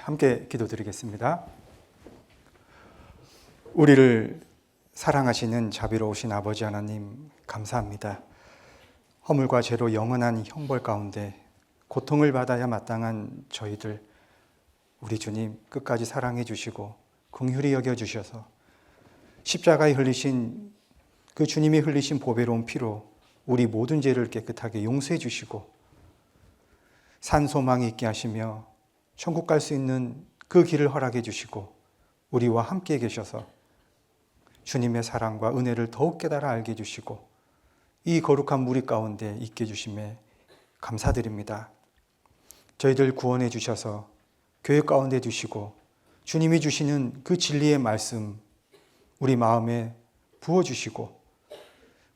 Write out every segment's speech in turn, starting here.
함께 기도드리겠습니다. 우리를 사랑하시는 자비로우신 아버지 하나님 감사합니다. 허물과 죄로 영원한 형벌 가운데 고통을 받아야 마땅한 저희들, 우리 주님 끝까지 사랑해 주시고 긍휼히 여겨 주셔서 십자가에 흘리신 그 주님이 흘리신 보배로운 피로 우리 모든 죄를 깨끗하게 용서해 주시고 산 소망이 있게 하시며 천국 갈 수 있는 그 길을 허락해 주시고 우리와 함께 계셔서 주님의 사랑과 은혜를 더욱 깨달아 알게 해주시고 이 거룩한 무리 가운데 있게 해주심에 감사드립니다. 저희들 구원해 주셔서 교회 가운데 두시고 주님이 주시는 그 진리의 말씀 우리 마음에 부어주시고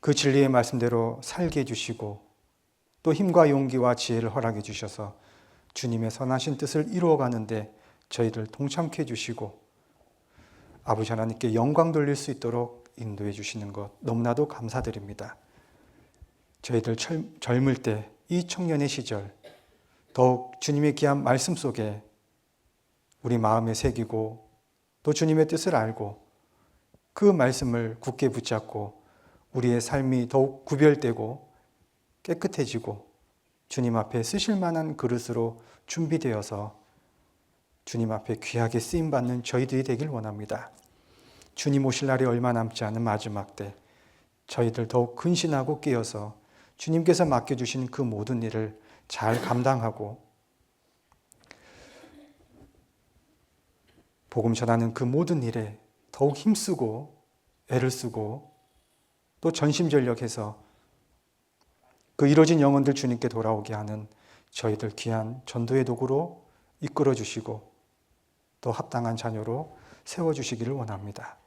그 진리의 말씀대로 살게 해주시고 또 힘과 용기와 지혜를 허락해 주셔서 주님의 선하신 뜻을 이루어가는데 저희들 동참케 해주시고 아버지 하나님께 영광 돌릴 수 있도록 인도해 주시는 것 너무나도 감사드립니다. 저희들 젊을 때 이 청년의 시절 더욱 주님의 귀한 말씀 속에 우리 마음에 새기고 또 주님의 뜻을 알고 그 말씀을 굳게 붙잡고 우리의 삶이 더욱 구별되고 깨끗해지고 주님 앞에 쓰실 만한 그릇으로 준비되어서 주님 앞에 귀하게 쓰임받는 저희들이 되길 원합니다. 주님 오실 날이 얼마 남지 않은 마지막 때 저희들 더욱 근신하고 깨어서 주님께서 맡겨주신 그 모든 일을 잘 감당하고 복음 전하는 그 모든 일에 더욱 힘쓰고 애를 쓰고 또 전심전력해서 그 이뤄진 영혼들 주님께 돌아오게 하는 저희들 귀한 전도의 도구로 이끌어 주시고 또 합당한 자녀로 세워주시기를 원합니다.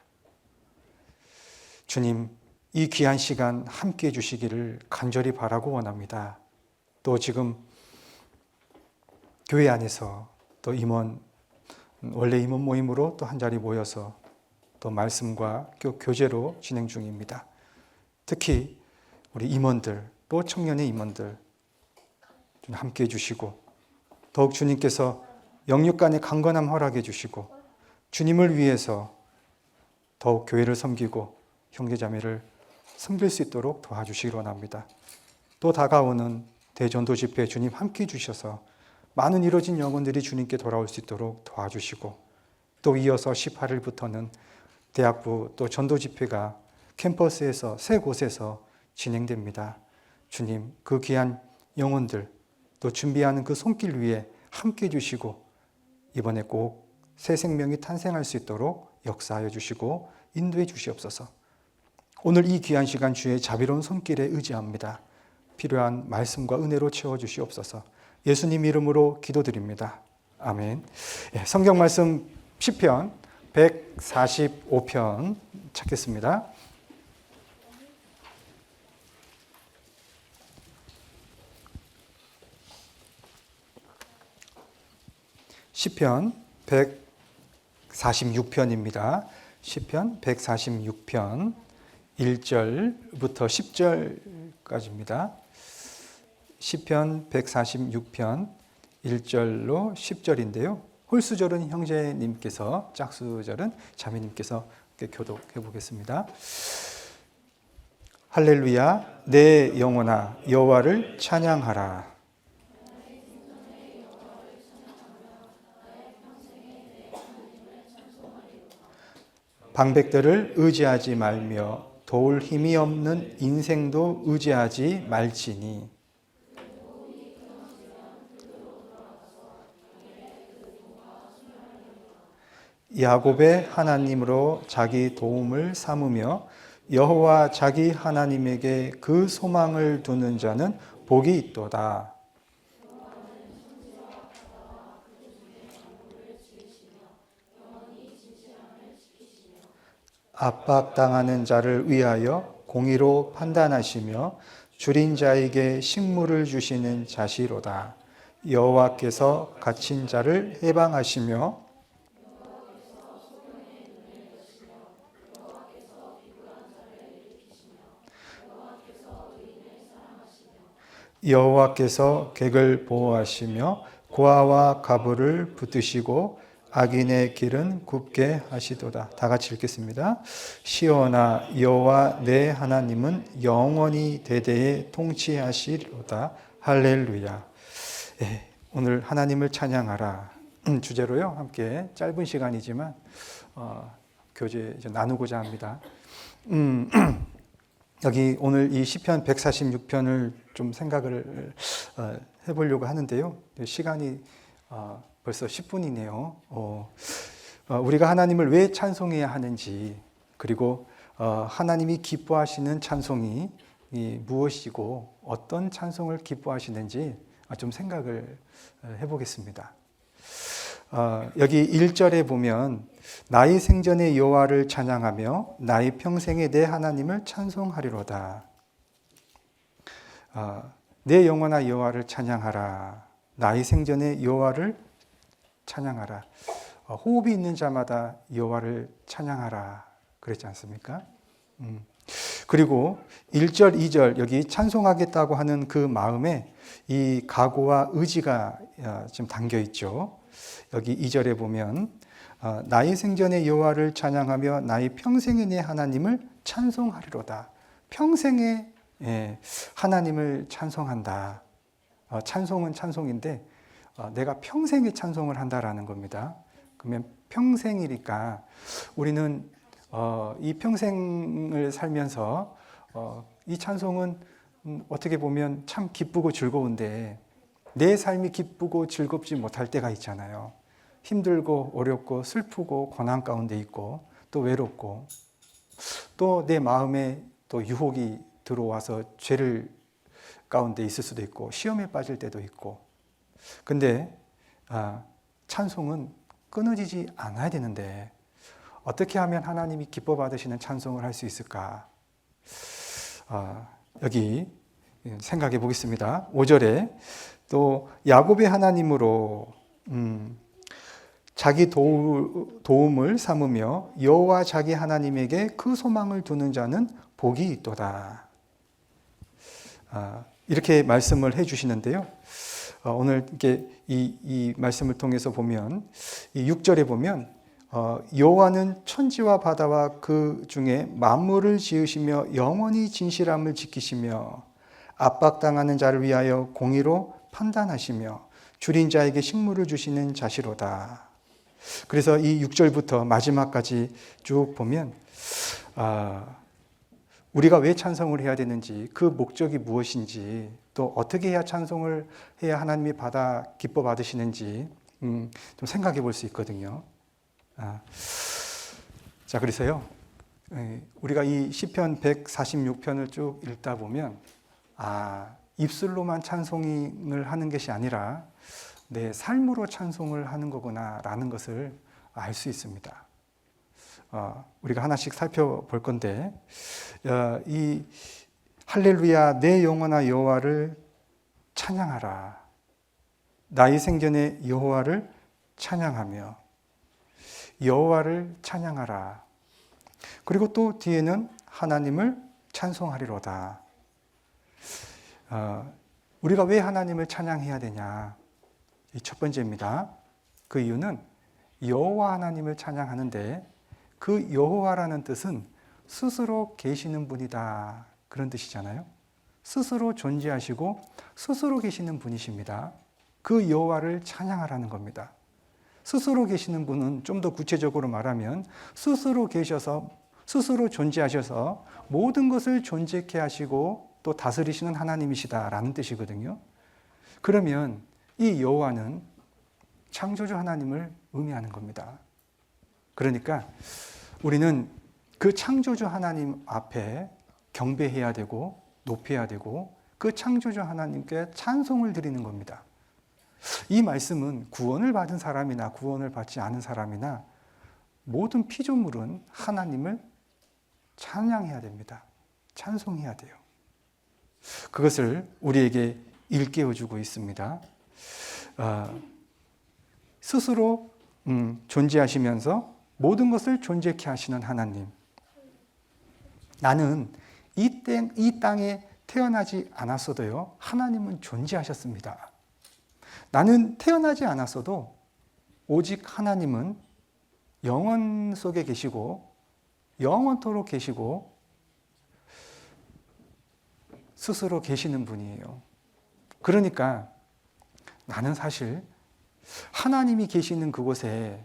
주님, 이 귀한 시간 함께해 주시기를 간절히 바라고 원합니다. 또 지금 교회 안에서 또 원래 임원 모임으로 또 한 자리 모여서 또 말씀과 교제로 진행 중입니다. 특히 우리 임원들, 또 청년의 임원들 함께해 주시고 더욱 주님께서 영육 간의 강건함 허락해 주시고 주님을 위해서 더욱 교회를 섬기고 형제자매를 섬길 수 있도록 도와주시기 원합니다. 또 다가오는 대전도 집회 주님 함께해 주셔서 많은 이뤄진 영혼들이 주님께 돌아올 수 있도록 도와주시고 또 이어서 18일부터는 대학부 또 전도 집회가 캠퍼스에서 세 곳에서 진행됩니다. 주님 그 귀한 영혼들 또 준비하는 그 손길 위에 함께해 주시고 이번에 꼭 새 생명이 탄생할 수 있도록 역사하여 주시고 인도해 주시옵소서. 오늘 이 귀한 시간 주의 자비로운 손길에 의지합니다. 필요한 말씀과 은혜로 채워주시옵소서. 예수님 이름으로 기도드립니다. 아멘. 성경 말씀 시편 145편 찾겠습니다. 시편 146편입니다. 시편 146편 1절부터 10절까지입니다. 시편 146편 1절로 10절인데요. 홀수절은 형제님께서, 짝수절은 자매님께서 교독해 보겠습니다. 할렐루야, 내 영혼아 여호와를 찬양하라. 방백들을 의지하지 말며 도울 힘이 없는 인생도 의지하지 말지니 야곱의 하나님으로 자기 도움을 삼으며 여호와 자기 하나님에게 그 소망을 두는 자는 복이 있도다. 압박당하는 자를 위하여 공의로 판단하시며 줄인 자에게 식물을 주시는 자시로다. 여호와께서 갇힌 자를 해방하시며 여호와께서 객을 보호하시며 고아와 가부를 붙드시고 악인의 길은 굽게 하시도다. 다 같이 읽겠습니다. 시온아 여호와 내 하나님은 영원히 대대에 통치하시리로다. 할렐루야. 오늘 하나님을 찬양하라 주제로요. 함께 짧은 시간이지만 교제 나누고자 합니다. 여기 오늘 이 시편 146편을 좀 생각을 해보려고 하는데요. 시간이 벌써 10분이네요. 우리가 하나님을 왜 찬송해야 하는지, 그리고 하나님이 기뻐하시는 찬송이 무엇이고 어떤 찬송을 기뻐하시는지 좀 생각을 해보겠습니다. 여기 1절에 보면 나의 생전에 여호와를 찬양하며 나의 평생에 내 하나님을 찬송하리로다. 내 영혼아 여호와를 찬양하라. 나의 생전에 여호와를 찬양하라. 호흡이 있는 자마다 여호와를 찬양하라 그랬지 않습니까? 그리고 1절, 2절 여기 찬송하겠다고 하는 그 마음에 이 각오와 의지가 지금 담겨 있죠. 여기 2절에 보면 나의 생전에 여호와를 찬양하며 나의 평생에 내 하나님을 찬송하리로다. 평생에 하나님을 찬송한다. 찬송은 찬송인데 내가 평생에 찬송을 한다라는 겁니다. 그러면 평생이니까 우리는 이 평생을 살면서 이 찬송은 어떻게 보면 참 기쁘고 즐거운데 내 삶이 기쁘고 즐겁지 못할 때가 있잖아요. 힘들고 어렵고 슬프고 고난 가운데 있고 또 외롭고 또 내 마음에 또 유혹이 들어와서 죄를 가운데 있을 수도 있고 시험에 빠질 때도 있고. 근데 찬송은 끊어지지 않아야 되는데 어떻게 하면 하나님이 기뻐 받으시는 찬송을 할 수 있을까? 여기 생각해 보겠습니다. 5절에 또 야곱의 하나님으로 자기 도움을 삼으며 여호와 자기 하나님에게 그 소망을 두는 자는 복이 있도다. 이렇게 말씀을 해주시는데요. 오늘 이렇게 이 말씀을 통해서 보면 이 6절에 보면 여호와는 천지와 바다와 그 중에 만물을 지으시며 영원히 진실함을 지키시며 압박당하는 자를 위하여 공의로 판단하시며 줄인 자에게 식물을 주시는 자시로다. 그래서 이 6절부터 마지막까지 쭉 보면 우리가 왜 찬송을 해야 되는지, 그 목적이 무엇인지, 또 어떻게 해야 찬송을 해야 하나님이 기뻐 받으시는지 좀 생각해 볼 수 있거든요. 자, 그래서요, 우리가 이 시편 146편을 쭉 읽다 보면 입술로만 찬송을 하는 것이 아니라 내 삶으로 찬송을 하는 거구나라는 것을 알 수 있습니다. 우리가 하나씩 살펴볼 건데, 이 할렐루야 내 영혼아 여호와를 찬양하라. 나의 생전에 여호와를 찬양하며 여호와를 찬양하라. 그리고 또 뒤에는 하나님을 찬송하리로다. 우리가 왜 하나님을 찬양해야 되냐? 이 첫 번째입니다. 그 이유는 여호와 하나님을 찬양하는데 그 여호와라는 뜻은 스스로 계시는 분이다. 그런 뜻이잖아요. 스스로 존재하시고 스스로 계시는 분이십니다. 그 여호와를 찬양하라는 겁니다. 스스로 계시는 분은 좀 더 구체적으로 말하면 스스로 계셔서 스스로 존재하셔서 모든 것을 존재케 하시고 또 다스리시는 하나님이시다라는 뜻이거든요. 그러면 이 여호와는 창조주 하나님을 의미하는 겁니다. 그러니까 우리는 그 창조주 하나님 앞에 경배해야 되고 높여야 되고 그 창조주 하나님께 찬송을 드리는 겁니다. 이 말씀은 구원을 받은 사람이나 구원을 받지 않은 사람이나 모든 피조물은 하나님을 찬양해야 됩니다. 찬송해야 돼요. 그것을 우리에게 일깨워주고 있습니다. 스스로 존재하시면서 모든 것을 존재케 하시는 하나님. 나는 이 땅에 태어나지 않았어도요, 하나님은 존재하셨습니다. 나는 태어나지 않았어도 오직 하나님은 영원 속에 계시고 영원토록 계시고 스스로 계시는 분이에요. 그러니까 나는 사실 하나님이 계시는 그곳에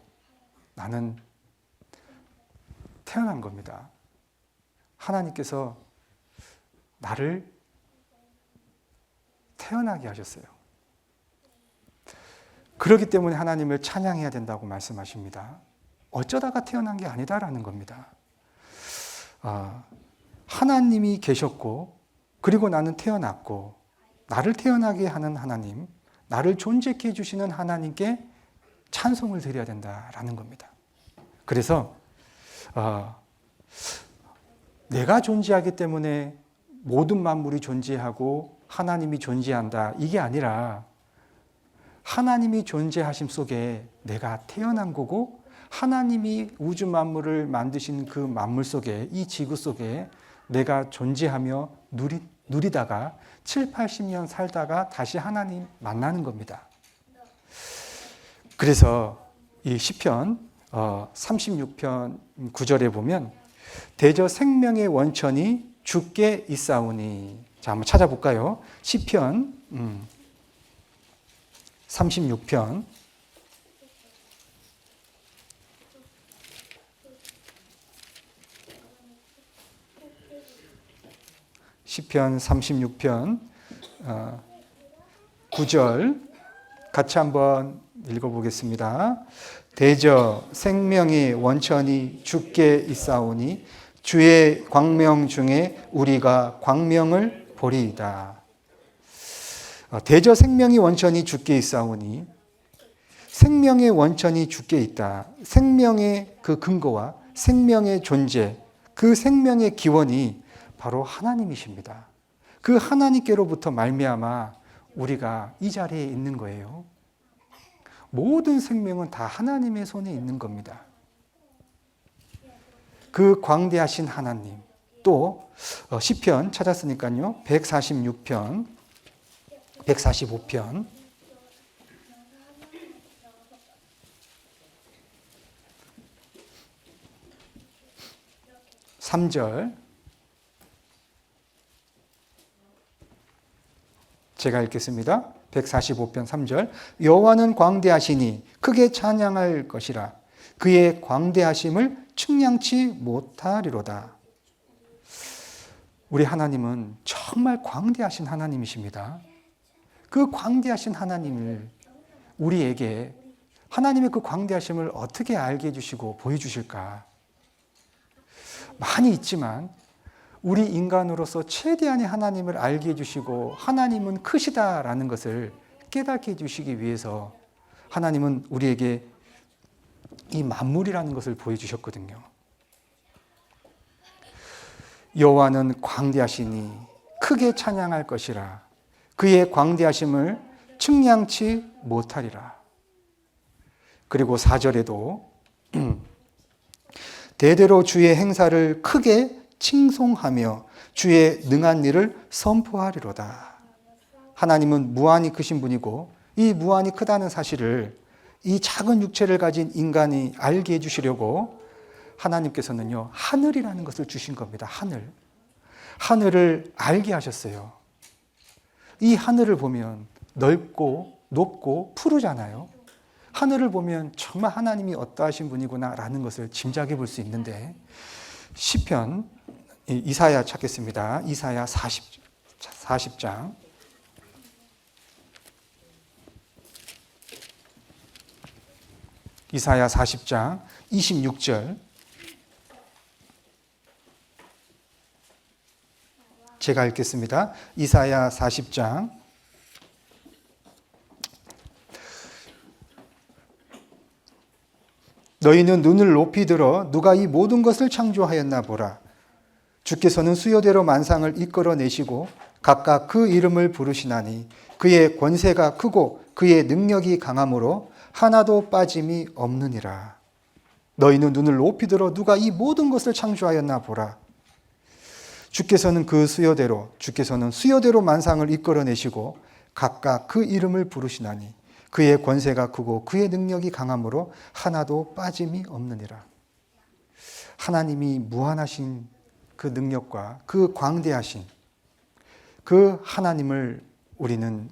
나는 태어난 겁니다. 하나님께서 나를 태어나게 하셨어요. 그렇기 때문에 하나님을 찬양해야 된다고 말씀하십니다. 어쩌다가 태어난 게 아니다라는 겁니다. 하나님이 계셨고 그리고 나는 태어났고 나를 태어나게 하는 하나님, 나를 존재케 해주시는 하나님께 찬송을 드려야 된다라는 겁니다. 그래서 내가 존재하기 때문에 모든 만물이 존재하고 하나님이 존재한다, 이게 아니라 하나님이 존재하심 속에 내가 태어난 거고 하나님이 우주 만물을 만드신 그 만물 속에, 이 지구 속에 내가 존재하며 누리다가 7, 80년 살다가 다시 하나님 만나는 겁니다. 그래서 이 시편 36편 9절에 보면 대저 생명의 원천이 주께 있사오니. 자, 한번 찾아볼까요? 시편 36편 시편 36편 9절 같이 한번 읽어보겠습니다. 대저 생명의 원천이 주께 있사오니 주의 광명 중에 우리가 광명을 보리이다. 대저 생명의 원천이 주께 있사오니, 생명의 원천이 주께 있다. 생명의 그 근거와 생명의 존재, 그 생명의 기원이 바로 하나님이십니다. 그 하나님께로부터 말미암아 우리가 이 자리에 있는 거예요. 모든 생명은 다 하나님의 손에 있는 겁니다. 그 광대하신 하나님. 또 시편 찾았으니까요. 146편, 145편 3절 제가 읽겠습니다. 145편 3절 여호와는 광대하시니 크게 찬양할 것이라 그의 광대하심을 측량치 못하리로다. 우리 하나님은 정말 광대하신 하나님이십니다. 그 광대하신 하나님을 우리에게 하나님의 그 광대하심을 어떻게 알게 해주시고 보여주실까? 많이 있지만 우리 인간으로서 최대한의 하나님을 알게 해주시고 하나님은 크시다라는 것을 깨닫게 해주시기 위해서 하나님은 우리에게 이 만물이라는 것을 보여주셨거든요. 여호와는 광대하시니 크게 찬양할 것이라 그의 광대하심을 측량치 못하리라. 그리고 4절에도 대대로 주의 행사를 크게 칭송하며 주의 능한 일을 선포하리로다. 하나님은 무한히 크신 분이고 이 무한히 크다는 사실을 이 작은 육체를 가진 인간이 알게 해주시려고 하나님께서는요 하늘이라는 것을 주신 겁니다. 하늘을 알게 하셨어요. 이 하늘을 보면 넓고 높고 푸르잖아요. 하늘을 보면 정말 하나님이 어떠하신 분이구나 라는 것을 짐작해 볼 수 있는데 시편 이사야 찾겠습니다. 이사야 40장 이사야 40장 26절 제가 읽겠습니다. 이사야 40장 너희는 눈을 높이 들어 누가 이 모든 것을 창조하였나 보라. 주께서는 수요대로 만상을 이끌어내시고 각각 그 이름을 부르시나니 그의 권세가 크고 그의 능력이 강함으로 하나도 빠짐이 없느니라. 너희는 눈을 높이 들어 누가 이 모든 것을 창조하였나 보라. 주께서는 주께서는 수요대로 만상을 이끌어내시고 각각 그 이름을 부르시나니 그의 권세가 크고 그의 능력이 강함으로 하나도 빠짐이 없느니라. 하나님이 무한하신 그 능력과 그 광대하신 그 하나님을 우리는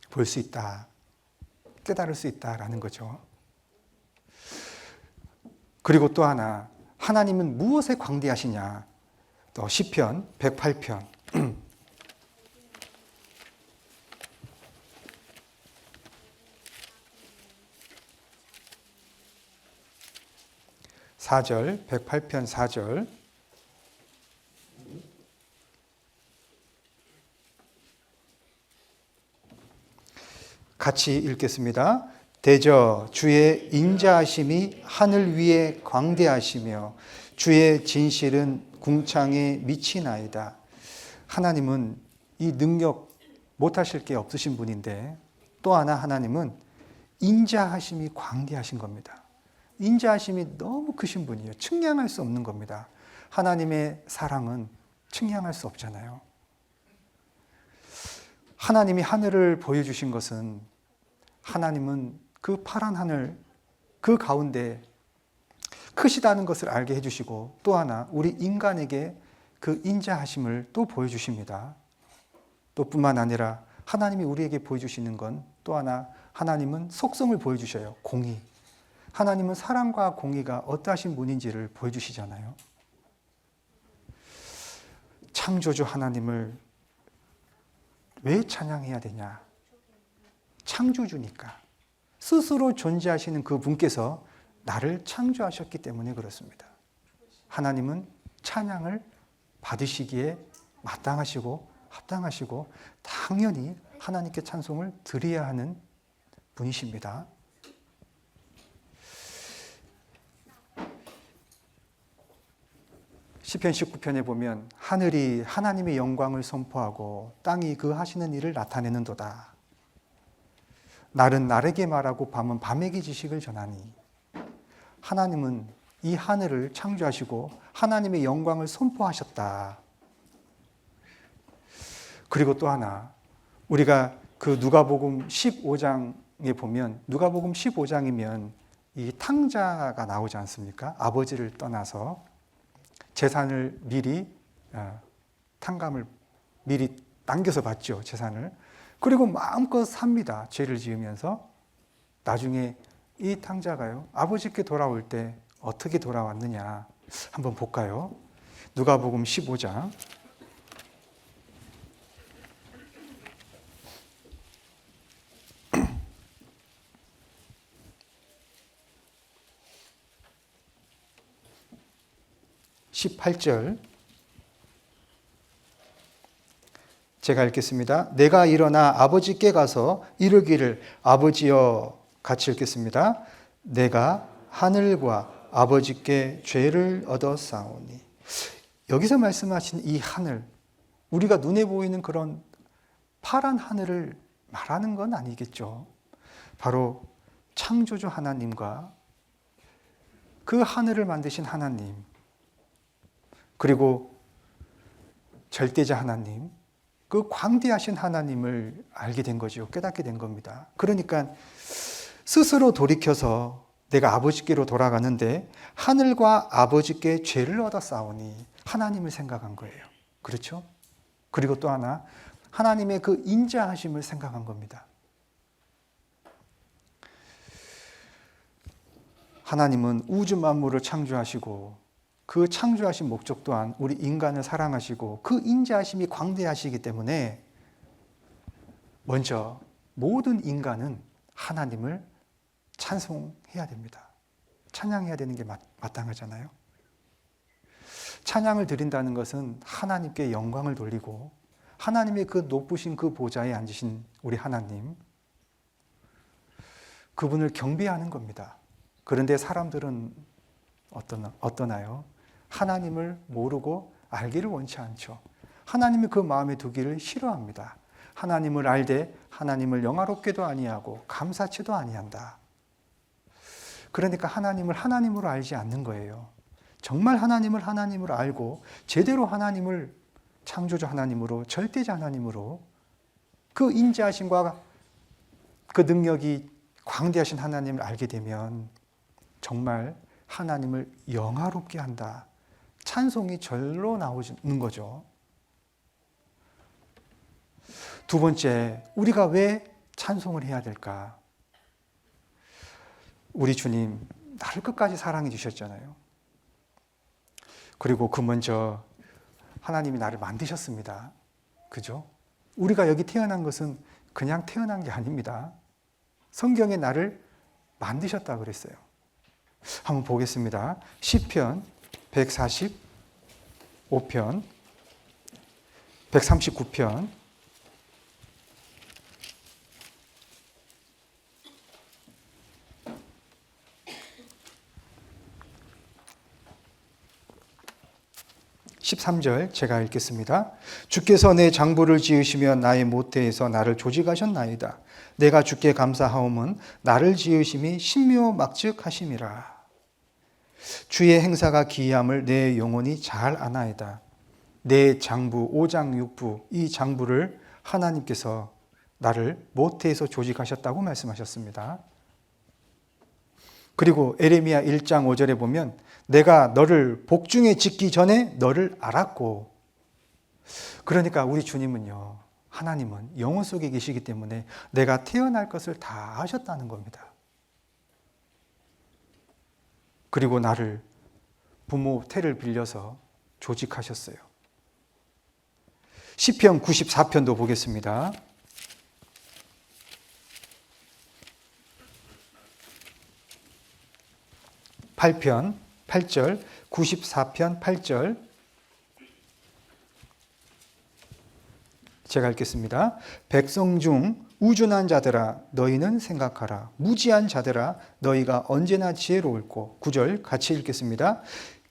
볼 수 있다, 깨달을 수 있다라는 거죠. 그리고 또 하나, 하나님은 무엇에 광대하시냐? 또 시편 108편 4절, 108편 4절. 같이 읽겠습니다. 대저 주의 인자하심이 하늘 위에 광대하시며 주의 진실은 궁창에 미치나이다. 하나님은 이 능력 못하실 게 없으신 분인데 또 하나 하나님은 인자하심이 광대하신 겁니다. 인자하심이 너무 크신 분이에요. 측량할 수 없는 겁니다. 하나님의 사랑은 측량할 수 없잖아요. 하나님이 하늘을 보여주신 것은 하나님은 그 파란 하늘 그 가운데 크시다는 것을 알게 해주시고 또 하나 우리 인간에게 그 인자하심을 또 보여주십니다. 또 뿐만 아니라 하나님이 우리에게 보여주시는 건 또 하나 하나님은 속성을 보여주셔요. 공의. 하나님은 사랑과 공의가 어떠하신 분인지를 보여주시잖아요. 창조주 하나님을 왜 찬양해야 되냐? 창조주니까. 스스로 존재하시는 그 분께서 나를 창조하셨기 때문에 그렇습니다. 하나님은 찬양을 받으시기에 마땅하시고 합당하시고 당연히 하나님께 찬송을 드려야 하는 분이십니다. 시편 19편에 보면 하늘이 하나님의 영광을 선포하고 땅이 그 하시는 일을 나타내는도다. 날은 날에게 말하고 밤은 밤에게 지식을 전하니. 하나님은 이 하늘을 창조하시고 하나님의 영광을 선포하셨다. 그리고 또 하나 우리가 그 누가복음 15장에 보면 누가복음 15장이면 이 탕자가 나오지 않습니까? 아버지를 떠나서 재산을 미리 탕감을 미리 당겨서 받죠. 재산을. 그리고 마음껏 삽니다. 죄를 지으면서. 나중에 이 탕자가요. 아버지께 돌아올 때 어떻게 돌아왔느냐 한번 볼까요? 누가복음 15장 18절 제가 읽겠습니다. 내가 일어나 아버지께 가서 이르기를 아버지여 같이 읽겠습니다. 내가 하늘과 아버지께 죄를 얻었사오니. 여기서 말씀하신 이 하늘, 우리가 눈에 보이는 그런 파란 하늘을 말하는 건 아니겠죠. 바로 창조주 하나님과 그 하늘을 만드신 하나님, 그리고 절대자 하나님, 그 광대하신 하나님을 알게 된 거죠. 깨닫게 된 겁니다. 그러니까 스스로 돌이켜서 내가 아버지께로 돌아가는데 하늘과 아버지께 죄를 얻어 싸우니 하나님을 생각한 거예요. 그렇죠? 그리고 또 하나 하나님의 그 인자하심을 생각한 겁니다. 하나님은 우주 만물을 창조하시고 그 창조하신 목적 또한 우리 인간을 사랑하시고 그 인자하심이 광대하시기 때문에 먼저 모든 인간은 하나님을 찬송해야 됩니다. 찬양해야 되는 게 마땅하잖아요. 찬양을 드린다는 것은 하나님께 영광을 돌리고 하나님의 그 높으신 그 보좌에 앉으신 우리 하나님, 그분을 경배하는 겁니다. 그런데 사람들은 어떠나요? 하나님을 모르고 알기를 원치 않죠. 하나님이 그 마음에 두기를 싫어합니다. 하나님을 알되 하나님을 영화롭게도 아니하고 감사치도 아니한다. 그러니까 하나님을 하나님으로 알지 않는 거예요. 정말 하나님을 하나님으로 알고 제대로 하나님을 창조주 하나님으로 절대자 하나님으로 그 인자하심과 그 능력이 광대하신 하나님을 알게 되면 정말 하나님을 영화롭게 한다. 찬송이 절로 나오는 거죠. 두 번째, 우리가 왜 찬송을 해야 될까? 우리 주님 나를 끝까지 사랑해 주셨잖아요. 그리고 그 먼저 하나님이 나를 만드셨습니다. 그죠? 우리가 여기 태어난 것은 그냥 태어난 게 아닙니다. 성경에 나를 만드셨다 그랬어요. 한번 보겠습니다. 시편 145편, 139편, (13절) 제가 읽겠습니다. 주께서 내 장부를 지으시며 나의 모태에서 나를 조직하셨나이다. 내가 주께 감사하옴은 나를 지으심이 신묘막측하심이라. 주의 행사가 기이함을 내 영혼이 잘 아나이다. 내 장부 5장 6부, 이 장부를 하나님께서 나를 모태에서 조직하셨다고 말씀하셨습니다. 그리고 에레미야 1장 5절에 보면 내가 너를 복중에 짓기 전에 너를 알았고. 그러니까 우리 주님은요, 하나님은 영혼 속에 계시기 때문에 내가 태어날 것을 다 아셨다는 겁니다. 그리고 나를 부모 태를 빌려서 조직하셨어요. 시편 94편도 보겠습니다. 8편 8절, 94편 8절 제가 읽겠습니다. 백성 중 우준한 자들아 너희는 생각하라. 무지한 자들아 너희가 언제나 지혜로울꼬. 9절 같이 읽겠습니다.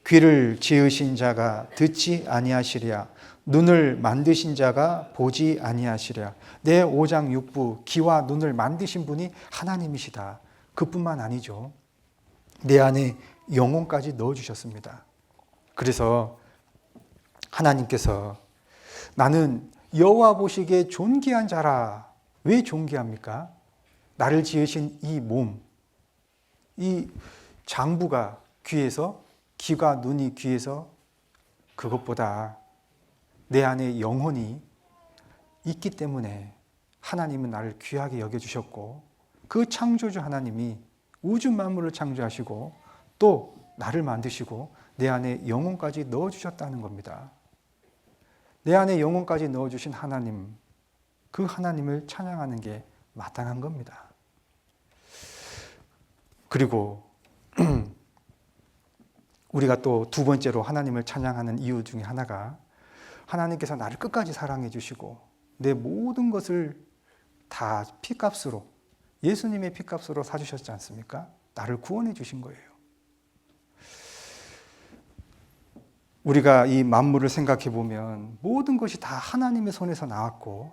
귀를 지으신 자가 듣지 아니하시랴. 눈을 만드신 자가 보지 아니하시랴. 내 5장 6부 귀와 눈을 만드신 분이 하나님이시다. 그뿐만 아니죠. 내 안에 영혼까지 넣어주셨습니다. 그래서 하나님께서 나는 여호와 보시기에 존귀한 자라. 왜 존귀합니까? 나를 지으신 이 몸, 이 장부가 귀해서, 귀가 눈이 귀해서 그것보다 내 안에 영혼이 있기 때문에 하나님은 나를 귀하게 여겨주셨고, 그 창조주 하나님이 우주 만물을 창조하시고 또 나를 만드시고 내 안에 영혼까지 넣어주셨다는 겁니다. 내 안에 영혼까지 넣어주신 하나님, 그 하나님을 찬양하는 게 마땅한 겁니다. 그리고 우리가 또 두 번째로 하나님을 찬양하는 이유 중에 하나가 하나님께서 나를 끝까지 사랑해 주시고 내 모든 것을 다 피값으로, 예수님의 피값으로 사주셨지 않습니까? 나를 구원해 주신 거예요. 우리가 이 만물을 생각해 보면 모든 것이 다 하나님의 손에서 나왔고,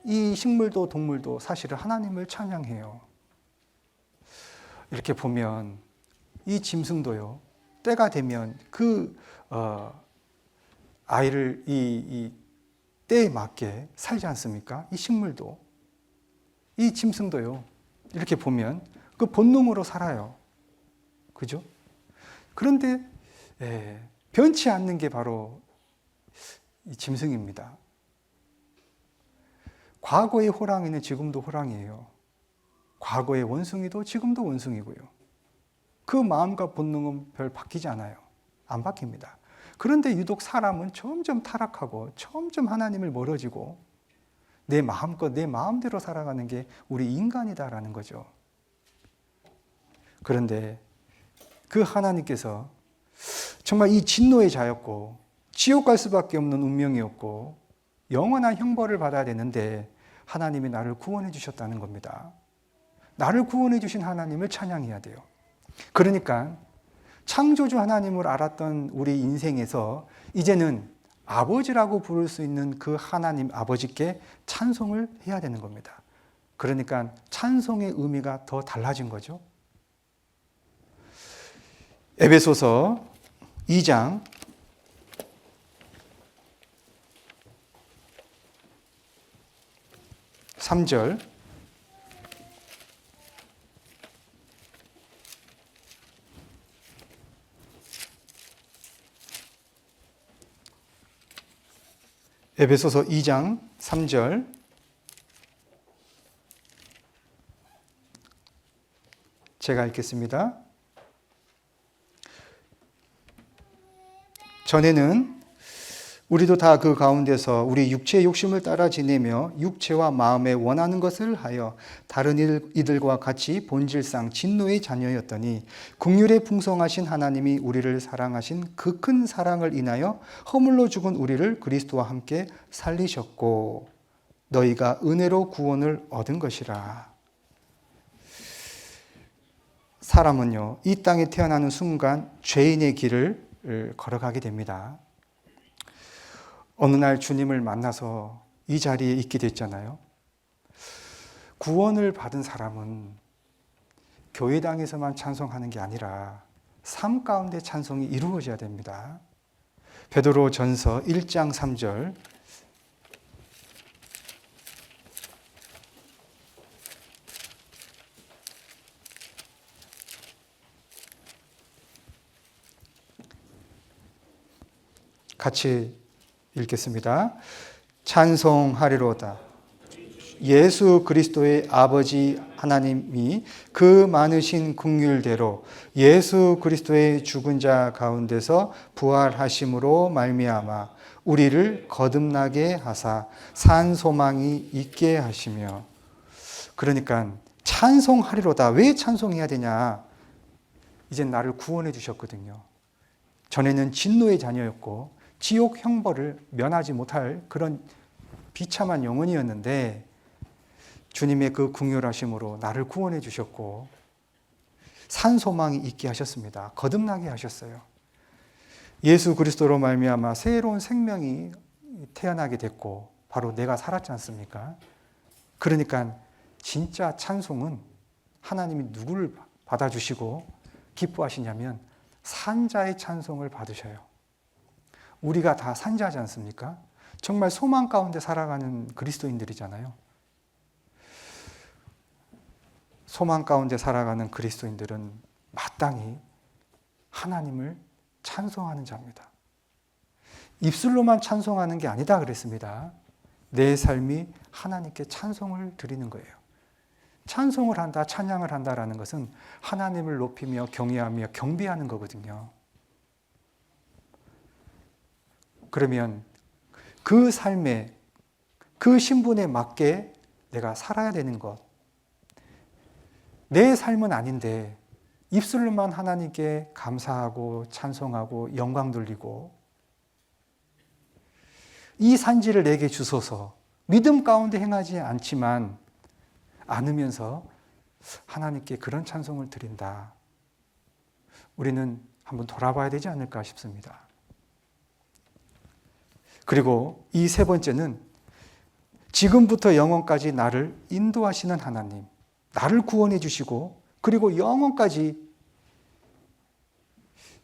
이 식물도 동물도 사실은 하나님을 찬양해요. 이렇게 보면 이 짐승도요, 때가 되면 그 아이를 이 때에 맞게 살지 않습니까? 이 식물도, 이 짐승도요, 이렇게 보면 그 본능으로 살아요. 그죠? 그런데 변치 않는 게 바로 이 짐승입니다. 과거의 호랑이는 지금도 호랑이에요. 과거의 원숭이도 지금도 원숭이고요. 그 마음과 본능은 별 바뀌지 않아요. 안 바뀝니다. 그런데 유독 사람은 점점 타락하고 점점 하나님을 멀어지고 내 마음껏 내 마음대로 살아가는 게 우리 인간이다라는 거죠. 그런데 그 하나님께서 정말 이 진노의 자였고 지옥 갈 수밖에 없는 운명이었고 영원한 형벌을 받아야 되는데 하나님이 나를 구원해 주셨다는 겁니다. 나를 구원해 주신 하나님을 찬양해야 돼요. 그러니까 창조주 하나님을 알았던 우리 인생에서 이제는 아버지라고 부를 수 있는 그 하나님 아버지께 찬송을 해야 되는 겁니다. 그러니까 찬송의 의미가 더 달라진 거죠. 에베소서 2장 3절 에베소서 2장 3절 제가 읽겠습니다. 전에는 우리도 다 그 가운데서 우리 육체의 욕심을 따라 지내며 육체와 마음에 원하는 것을 하여 다른 이들과 같이 본질상 진노의 자녀였더니 긍휼에 풍성하신 하나님이 우리를 사랑하신 그 큰 사랑을 인하여 허물로 죽은 우리를 그리스도와 함께 살리셨고 너희가 은혜로 구원을 얻은 것이라. 사람은요, 이 땅에 태어나는 순간 죄인의 길을 걸어가게 됩니다. 어느 날 주님을 만나서 이 자리에 있게 됐잖아요. 구원을 받은 사람은 교회당에서만 찬송하는 게 아니라 삶 가운데 찬송이 이루어져야 됩니다. 베드로 전서 1장 3절 같이 읽겠습니다. 찬송하리로다. 예수 그리스도의 아버지 하나님이 그 많으신 긍휼대로 예수 그리스도의 죽은 자 가운데서 부활하심으로 말미암아 우리를 거듭나게 하사 산 소망이 있게 하시며. 그러니까 찬송하리로다. 왜 찬송해야 되냐? 이제 나를 구원해 주셨거든요. 전에는 진노의 자녀였고 지옥 형벌을 면하지 못할 그런 비참한 영혼이었는데 주님의 그 긍휼하심으로 나를 구원해 주셨고 산 소망이 있게 하셨습니다. 거듭나게 하셨어요. 예수 그리스도로 말미암아 새로운 생명이 태어나게 됐고 바로 내가 살았지 않습니까? 그러니까 진짜 찬송은 하나님이 누구를 받아주시고 기뻐하시냐면 산자의 찬송을 받으셔요. 우리가 다 산자지 않습니까? 정말 소망 가운데 살아가는 그리스도인들이잖아요. 소망 가운데 살아가는 그리스도인들은 마땅히 하나님을 찬송하는 자입니다. 입술로만 찬송하는 게 아니다 그랬습니다. 내 삶이 하나님께 찬송을 드리는 거예요. 찬송을 한다, 찬양을 한다라는 것은 하나님을 높이며 경외하며 경배하는 거거든요. 그러면 그 삶에, 그 신분에 맞게 내가 살아야 되는 것. 내 삶은 아닌데 입술로만 하나님께 감사하고 찬송하고 영광 돌리고 이 산지를 내게 주소서. 믿음 가운데 행하지 않으면서 하나님께 그런 찬송을 드린다. 우리는 한번 돌아봐야 되지 않을까 싶습니다. 그리고 이 세 번째는 지금부터 영원까지 나를 인도하시는 하나님, 나를 구원해 주시고 그리고 영원까지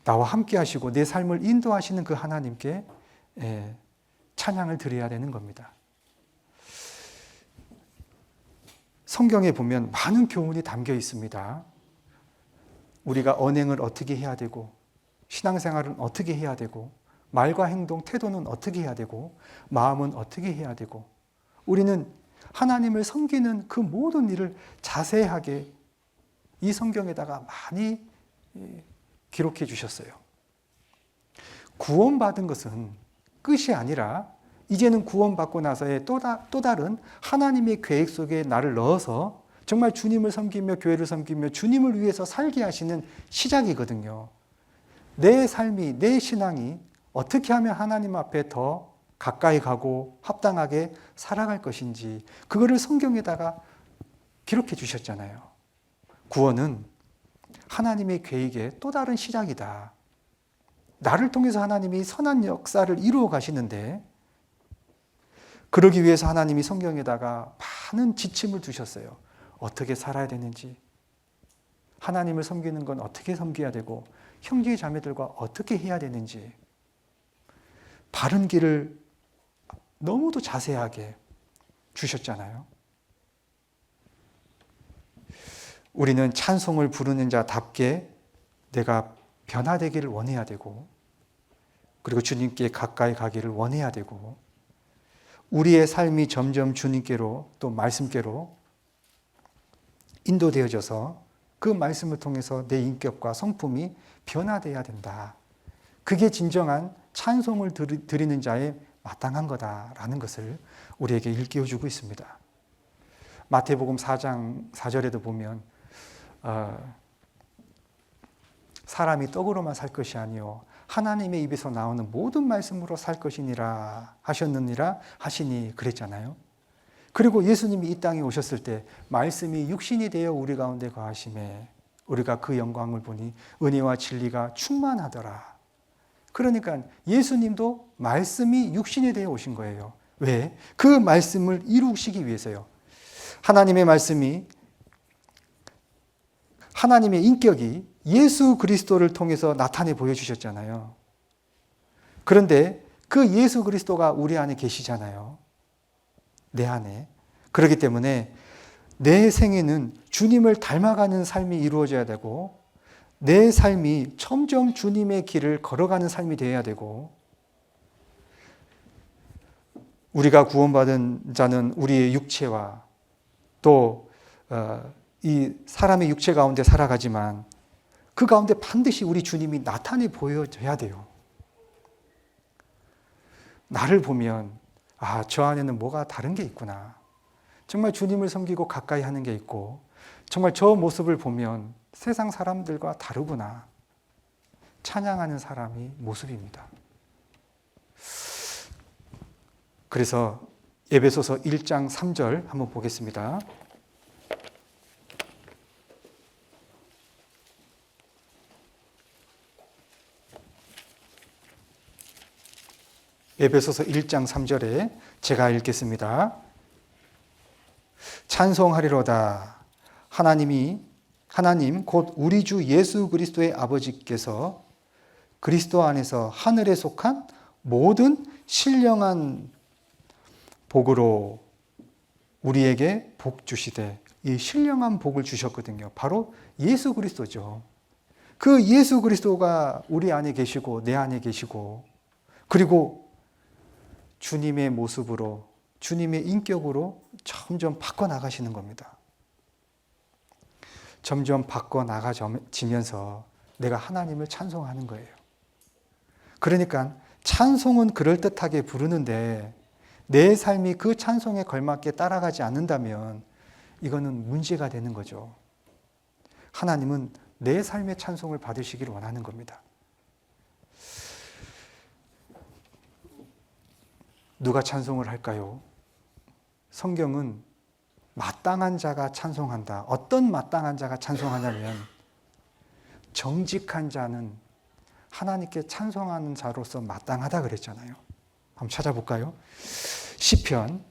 나와 함께 하시고 내 삶을 인도하시는 그 하나님께 찬양을 드려야 되는 겁니다. 성경에 보면 많은 교훈이 담겨 있습니다. 우리가 언행을 어떻게 해야 되고 신앙생활은 어떻게 해야 되고 말과 행동, 태도는 어떻게 해야 되고 마음은 어떻게 해야 되고 우리는 하나님을 섬기는 그 모든 일을 자세하게 이 성경에다가 많이 기록해 주셨어요. 구원받은 것은 끝이 아니라 이제는 구원받고 나서의 또 다른 하나님의 계획 속에 나를 넣어서 정말 주님을 섬기며 교회를 섬기며 주님을 위해서 살게 하시는 시작이거든요. 내 삶이, 내 신앙이 어떻게 하면 하나님 앞에 더 가까이 가고 합당하게 살아갈 것인지 그거를 성경에다가 기록해 주셨잖아요. 구원은 하나님의 계획의 또 다른 시작이다. 나를 통해서 하나님이 선한 역사를 이루어 가시는데 그러기 위해서 하나님이 성경에다가 많은 지침을 두셨어요. 어떻게 살아야 되는지, 하나님을 섬기는 건 어떻게 섬겨야 되고 형제 자매들과 어떻게 해야 되는지 바른 길을 너무도 자세하게 주셨잖아요. 우리는 찬송을 부르는 자답게 내가 변화되기를 원해야 되고 그리고 주님께 가까이 가기를 원해야 되고 우리의 삶이 점점 주님께로 또 말씀께로 인도되어져서 그 말씀을 통해서 내 인격과 성품이 변화되어야 된다. 그게 진정한 찬송을 드리는 자의 마땅한 거다라는 것을 우리에게 일깨워주고 있습니다. 마태복음 4장 4절에도 보면 사람이 떡으로만 살 것이 아니요 하나님의 입에서 나오는 모든 말씀으로 살 것이니라 하셨느니라 하시니 그랬잖아요. 그리고 예수님이 이 땅에 오셨을 때 말씀이 육신이 되어 우리 가운데 거하심에 우리가 그 영광을 보니 은혜와 진리가 충만하더라. 그러니까 예수님도 말씀이 육신이 되어 오신 거예요. 왜? 그 말씀을 이루시기 위해서요. 하나님의 말씀이, 하나님의 인격이 예수 그리스도를 통해서 나타내 보여주셨잖아요. 그런데 그 예수 그리스도가 우리 안에 계시잖아요. 내 안에. 그렇기 때문에 내 생애는 주님을 닮아가는 삶이 이루어져야 되고 내 삶이 점점 주님의 길을 걸어가는 삶이 되어야 되고 우리가 구원받은 자는 우리의 육체와 또 이 사람의 육체 가운데 살아가지만 그 가운데 반드시 우리 주님이 나타내 보여져야 돼요. 나를 보면 저 안에는 뭐가 다른 게 있구나. 정말 주님을 섬기고 가까이 하는 게 있고 정말 저 모습을 보면 세상 사람들과 다르구나. 찬양하는 사람이 모습입니다. 그래서 에베소서 1장 3절 한번 보겠습니다. 에베소서 1장 3절에 제가 읽겠습니다. 찬송하리로다. 하나님 곧 우리 주 예수 그리스도의 아버지께서 그리스도 안에서 하늘에 속한 모든 신령한 복으로 우리에게 복 주시되 이 신령한 복을 주셨거든요. 바로 예수 그리스도죠. 그 예수 그리스도가 우리 안에 계시고 내 안에 계시고 그리고 주님의 모습으로 주님의 인격으로 점점 바꿔나가시는 겁니다. 점점 바꿔나가지면서 내가 하나님을 찬송하는 거예요. 그러니까 찬송은 그럴듯하게 부르는데 내 삶이 그 찬송에 걸맞게 따라가지 않는다면 이거는 문제가 되는 거죠. 하나님은 내 삶의 찬송을 받으시기를 원하는 겁니다. 누가 찬송을 할까요? 성경은 마땅한 자가 찬송한다. 어떤 마땅한 자가 찬송하냐면 정직한 자는 하나님께 찬송하는 자로서 마땅하다 그랬잖아요. 한번 찾아볼까요? 시편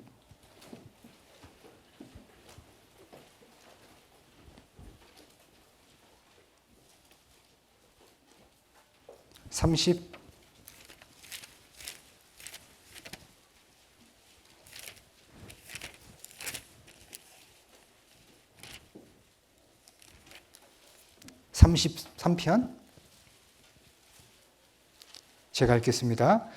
33편 제가 읽겠습니다.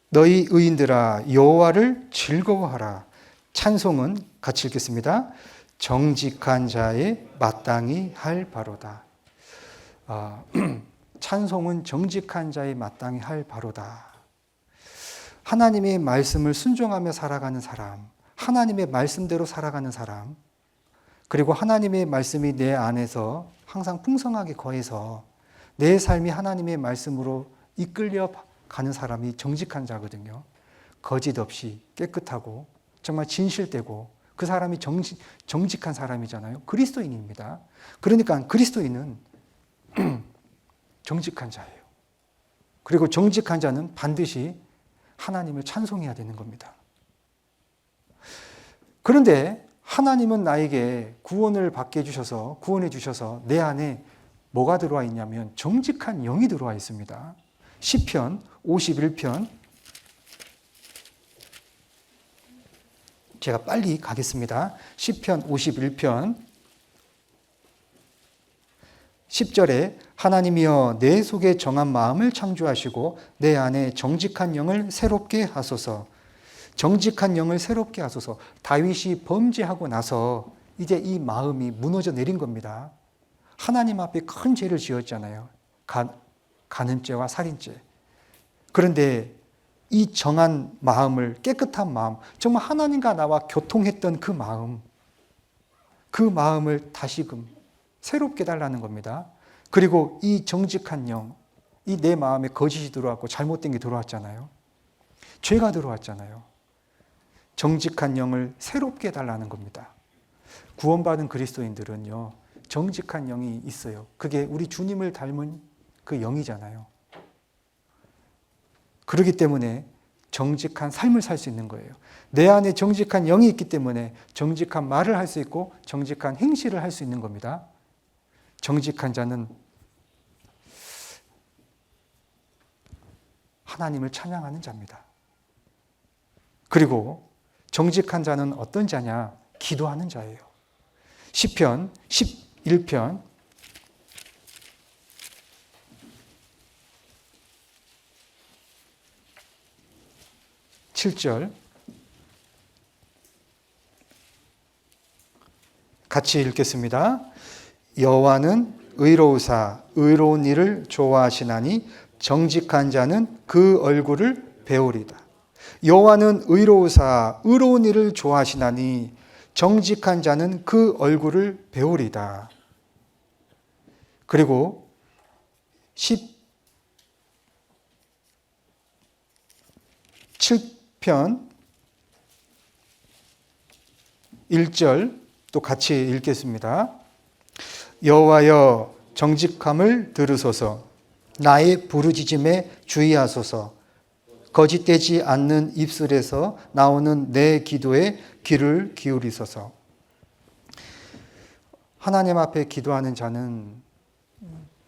너희 의인들아 여호와를 즐거워하라. 찬송은 같이 읽겠습니다. 정직한 자의 마땅히 할 바로다. 찬송은 정직한 자의 마땅히 할 바로다. 하나님의 말씀을 순종하며 살아가는 사람, 하나님의 말씀대로 살아가는 사람, 그리고 하나님의 말씀이 내 안에서 항상 풍성하게 거해서 내 삶이 하나님의 말씀으로 이끌려 가는 사람이 정직한 자거든요. 거짓 없이 깨끗하고 정말 진실되고 그 사람이 정직한 사람이잖아요. 그리스도인입니다. 그러니까 그리스도인은 정직한 자예요. 그리고 정직한 자는 반드시 하나님을 찬송해야 되는 겁니다. 그런데 하나님은 나에게 구원을 받게 해주셔서 구원해 주셔서 내 안에 뭐가 들어와 있냐면 정직한 영이 들어와 있습니다. 시편 51편 제가 빨리 가겠습니다. 시편 51편 10절에 하나님이여 내 속에 정한 마음을 창조하시고 내 안에 정직한 영을 새롭게 하소서. 정직한 영을 새롭게 하소서. 다윗이 범죄하고 나서 이제 이 마음이 무너져 내린 겁니다. 하나님 앞에 큰 죄를 지었잖아요. 간음죄와 살인죄. 그런데 이 정한 마음을, 깨끗한 마음, 정말 하나님과 나와 교통했던 그 마음을 다시금 새롭게 달라는 겁니다. 그리고 이 정직한 영, 이 내 마음에 거짓이 들어왔고 잘못된 게 들어왔잖아요. 죄가 들어왔잖아요. 정직한 영을 새롭게 달라는 겁니다. 구원받은 그리스도인들은요, 정직한 영이 있어요. 그게 우리 주님을 닮은 그 영이잖아요. 그렇기 때문에 정직한 삶을 살 수 있는 거예요. 내 안에 정직한 영이 있기 때문에 정직한 말을 할 수 있고 정직한 행실을 할 수 있는 겁니다. 정직한 자는 하나님을 찬양하는 자입니다. 그리고 정직한 자는 어떤 자냐? 기도하는 자예요. 시편 11편 7절 같이 읽겠습니다. 여호와는 의로우사 의로운 일을 좋아하시나니 정직한 자는 그 얼굴을 배우리다. 여호와는 의로우사 의로운 일을 좋아하시나니 정직한 자는 그 얼굴을 배우리다. 그리고 17편 1절 또 같이 읽겠습니다. 여호와여 정직함을 들으소서. 나의 부르짖음에 주의하소서. 거짓되지 않는 입술에서 나오는 내 기도에 귀를 기울이소서. 하나님 앞에 기도하는 자는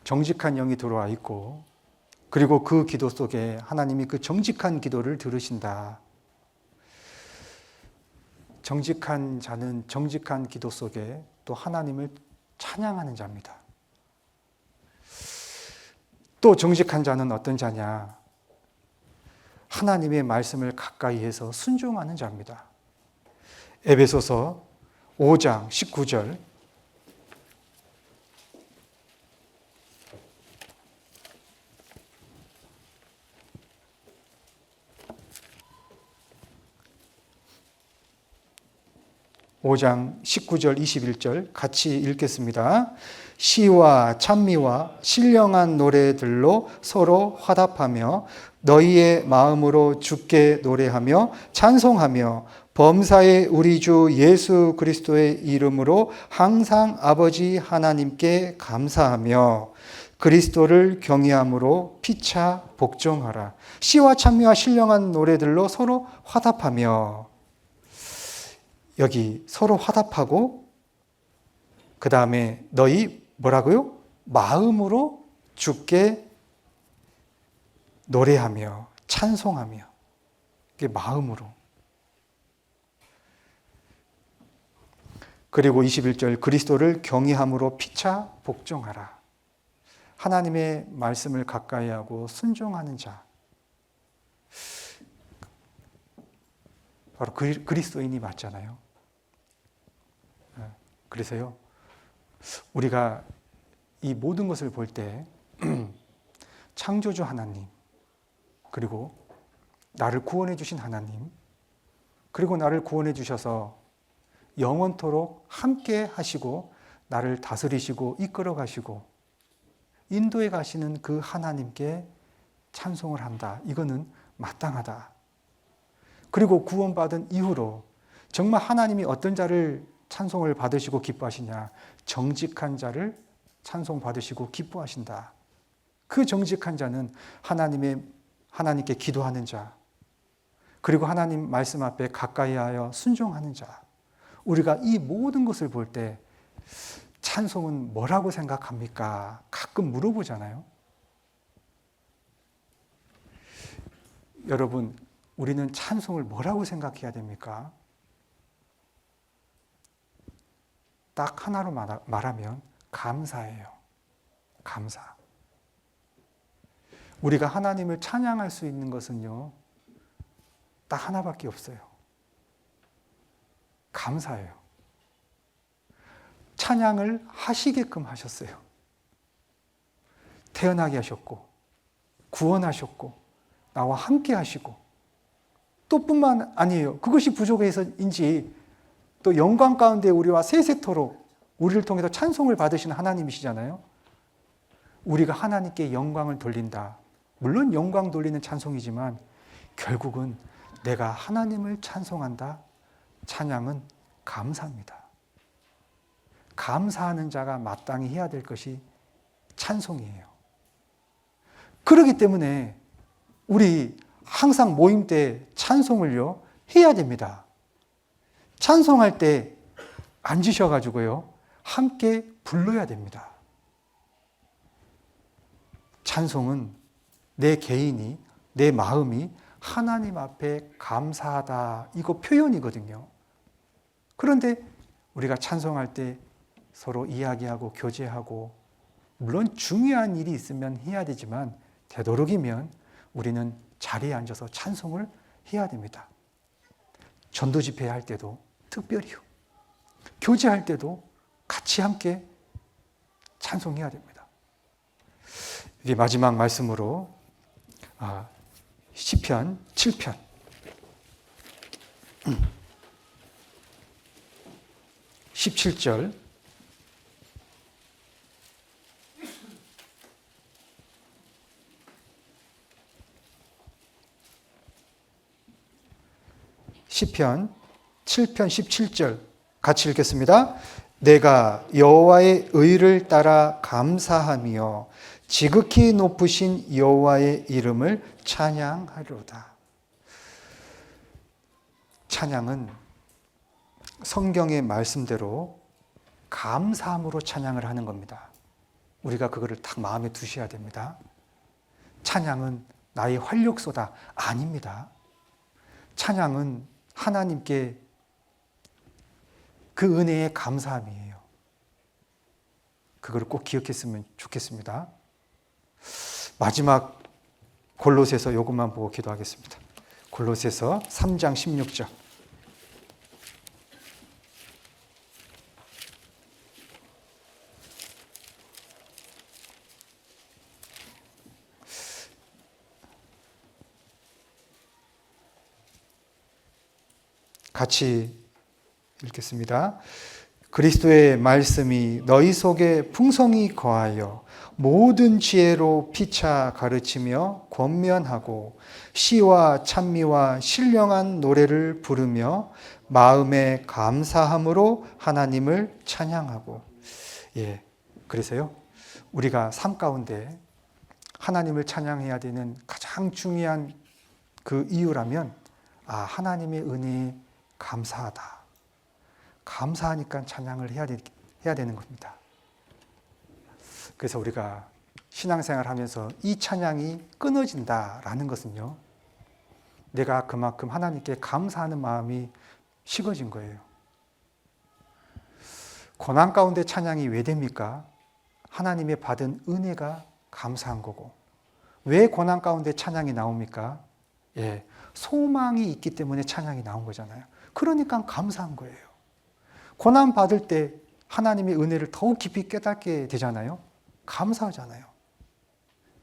정직한 영이 들어와 있고, 그리고 그 기도 속에 하나님이 그 정직한 기도를 들으신다. 정직한 자는 정직한 기도 속에 또 하나님을 찬양하는 자입니다. 또 정직한 자는 어떤 자냐? 하나님의 말씀을 가까이 해서 순종하는 자입니다. 에베소서 5장 19절 (5장 19절 21절) 같이 읽겠습니다. 시와 찬미와 신령한 노래들로 서로 화답하며 너희의 마음으로 주께 노래하며 찬송하며 범사의 우리 주 예수 그리스도의 이름으로 항상 아버지 하나님께 감사하며 그리스도를 경외함으로 피차 복종하라. 시와 찬미와 신령한 노래들로 서로 화답하며, 여기 서로 화답하고 그 다음에 너희 뭐라고요? 마음으로 주께 노래하며 찬송하며. 이게 마음으로. 그리고 21절 그리스도를 경외함으로 피차 복종하라. 하나님의 말씀을 가까이 하고 순종하는 자, 바로 그리스도인이 맞잖아요. 그래서요, 우리가 이 모든 것을 볼 때 창조주 하나님, 그리고 나를 구원해 주신 하나님, 그리고 나를 구원해 주셔서 영원토록 함께 하시고 나를 다스리시고 이끌어 가시고 인도해 가시는 그 하나님께 찬송을 한다. 이거는 마땅하다. 그리고 구원받은 이후로 정말 하나님이 어떤 자를 찬송을 받으시고 기뻐하시냐? 정직한 자를 찬송받으시고 기뻐하신다. 그 정직한 자는 하나님께 기도하는 자, 그리고 하나님 말씀 앞에 가까이하여 순종하는 자. 우리가 이 모든 것을 볼 때 찬송은 뭐라고 생각합니까? 가끔 물어보잖아요. 여러분, 우리는 찬송을 뭐라고 생각해야 됩니까? 딱 하나로 말하면 감사예요. 감사. 우리가 하나님을 찬양할 수 있는 것은요, 딱 하나밖에 없어요. 감사해요. 찬양을 하시게끔 하셨어요. 태어나게 하셨고, 구원하셨고, 나와 함께 하시고, 또 뿐만 아니에요. 그것이 부족해서인지 또 영광 가운데 우리와 세세토록 우리를 통해서 찬송을 받으시는 하나님이시잖아요. 우리가 하나님께 영광을 돌린다. 물론 영광 돌리는 찬송이지만 결국은 내가 하나님을 찬송한다. 찬양은 감사입니다. 감사하는 자가 마땅히 해야 될 것이 찬송이에요. 그렇기 때문에 우리 항상 모임 때 찬송을요 해야 됩니다. 찬송할 때 앉으셔가지고요 함께 불러야 됩니다. 찬송은 내 개인이, 내 마음이 하나님 앞에 감사하다, 이거 표현이거든요. 그런데 우리가 찬송할 때 서로 이야기하고 교제하고, 물론 중요한 일이 있으면 해야 되지만 되도록이면 우리는 자리에 앉아서 찬송을 해야 됩니다. 전도 집회 할 때도 특별히요. 교제할 때도 같이 함께 찬송해야 됩니다. 이게 마지막 말씀으로 시편 7편 17절 시편 7편 17절 같이 읽겠습니다. 내가 여호와의 의를 따라 감사하며 지극히 높으신 여호와의 이름을 찬양하리로다. 찬양은 성경의 말씀대로 감사함으로 찬양을 하는 겁니다. 우리가 그거를 딱 마음에 두셔야 됩니다. 찬양은 나의 활력소다. 아닙니다. 찬양은 하나님께 그 은혜의 감사함이에요. 그걸 꼭 기억했으면 좋겠습니다. 마지막 골로새서 이것만 보고 기도하겠습니다. 골로새서 3장 16절. 같이 읽겠습니다. 그리스도의 말씀이 너희 속에 풍성히 거하여 모든 지혜로 피차 가르치며 권면하고 시와 찬미와 신령한 노래를 부르며 마음에 감사함으로 하나님을 찬양하고. 그래서요 우리가 삶 가운데 하나님을 찬양해야 되는 가장 중요한 그 이유라면 하나님의 은혜에 감사하다. 감사하니까 찬양을 해야 되는 겁니다. 그래서 우리가 신앙생활 하면서 이 찬양이 끊어진다라는 것은요, 내가 그만큼 하나님께 감사하는 마음이 식어진 거예요. 고난 가운데 찬양이 왜 됩니까? 하나님의 받은 은혜가 감사한 거고. 왜 고난 가운데 찬양이 나옵니까? 소망이 있기 때문에 찬양이 나온 거잖아요. 그러니까 감사한 거예요. 고난 받을 때 하나님의 은혜를 더욱 깊이 깨닫게 되잖아요. 감사하잖아요.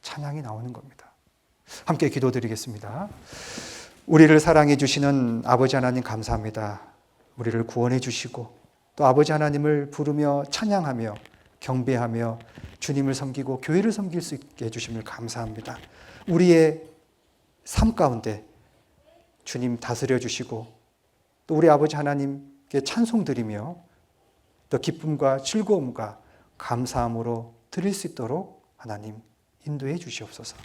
찬양이 나오는 겁니다. 함께 기도드리겠습니다. 우리를 사랑해 주시는 아버지 하나님 감사합니다. 우리를 구원해 주시고 또 아버지 하나님을 부르며 찬양하며 경배하며 주님을 섬기고 교회를 섬길 수 있게 해주심을 감사합니다. 우리의 삶 가운데 주님 다스려 주시고 또 우리 아버지 하나님께 찬송 드리며 또 기쁨과 즐거움과 감사함으로 드릴 수 있도록 하나님 인도해 주시옵소서.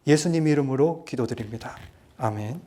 예수님 이름으로 기도드립니다. 아멘.